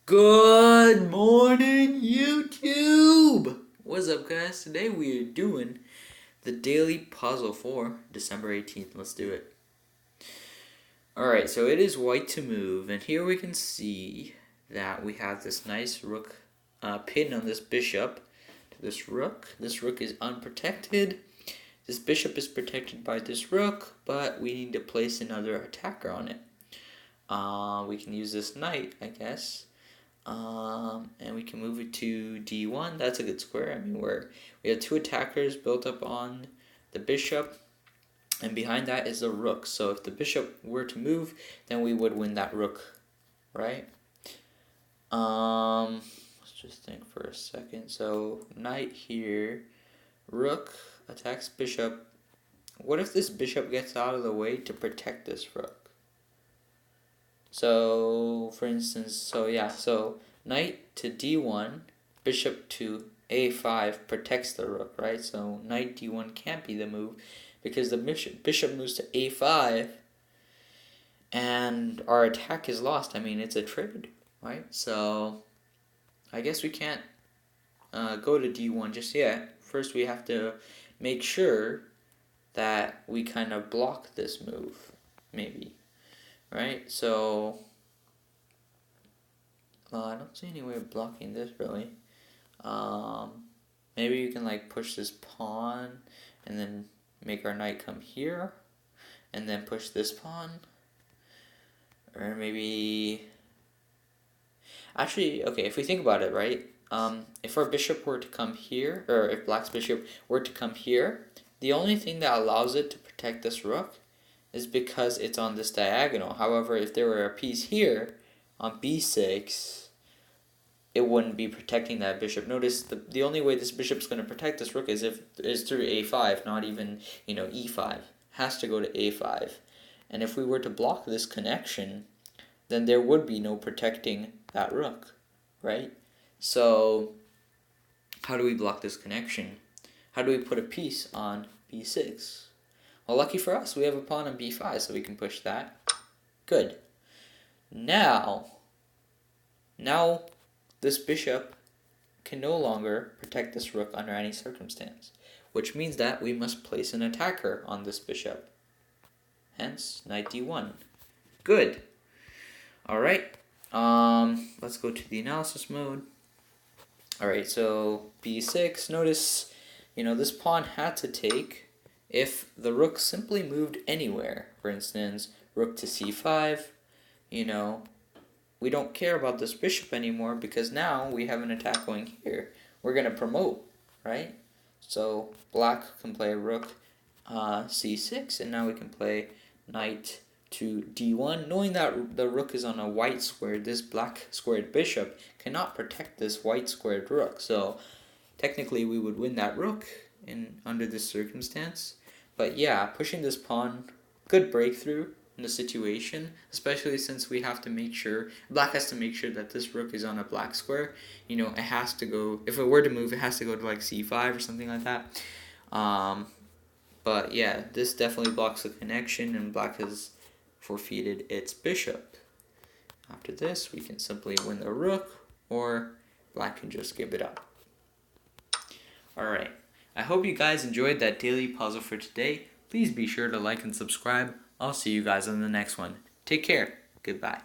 Good morning, YouTube! What's up, guys? Today we are doing the daily puzzle for December 18th. Let's do it. Alright, so it is white to move, and here we can see that we have this nice rook pin on this bishop to this rook. This rook is unprotected. This bishop is protected by this rook, but we need to place another attacker on it. We can use this knight, I guess. And we can move it to d1. That's a good square. I mean, we have two attackers built up on the bishop, and behind that is the rook. So if the bishop were to move, then we would win that rook, right? Let's just think for a second. So knight here, rook attacks bishop. What if this bishop gets out of the way to protect this rook? So, for instance, so knight to d1, bishop to a5 protects the rook, right? So knight d1 can't be the move because the bishop moves to a5 and our attack is lost. I mean, it's a trade, right? So I guess we can't go to d1 just yet. First, we have to make sure that we kind of block this move, maybe. Right, so I don't see any way of blocking this really. Maybe you can like push this pawn and then make our knight come here and then push this pawn. Or maybe actually, okay, if we think about it, right? If our bishop were to come here, or if black's bishop were to come here, the only thing that allows it to protect this rook is because it's on this diagonal. However, if there were a piece here on b6, it wouldn't be protecting that bishop. Notice the only way this bishop's going to protect this rook is through a5, not even e5. It has to go to a5. And if we were to block this connection, then there would be no protecting that rook, right? So how do we block this connection? How do we put a piece on b6? Well, lucky for us, we have a pawn on b5, so we can push that. Good. Now this bishop can no longer protect this rook under any circumstance, which means that we must place an attacker on this bishop. Hence, knight d1. Good. All right. Let's go to the analysis mode. All right, so b6. Notice, this pawn had to take if the rook simply moved anywhere. For instance, rook to c5, we don't care about this bishop anymore because now we have an attack going here. We're going to promote, right? So black can play rook c6, and now we can play knight to d1. Knowing that the rook is on a white square, this black squared bishop cannot protect this white squared rook. So technically we would win that rook under this circumstance. But yeah, pushing this pawn, good breakthrough in the situation, especially since we have to make sure, black has to make sure that this rook is on a black square. It has to go, if it were to move, it has to go to like c5 or something like that. But yeah, this definitely blocks the connection, and black has forfeited its bishop. After this, we can simply win the rook, or black can just give it up. Alright, I hope you guys enjoyed that daily puzzle for today. Please be sure to like and subscribe. I'll see you guys on the next one. Take care. Goodbye.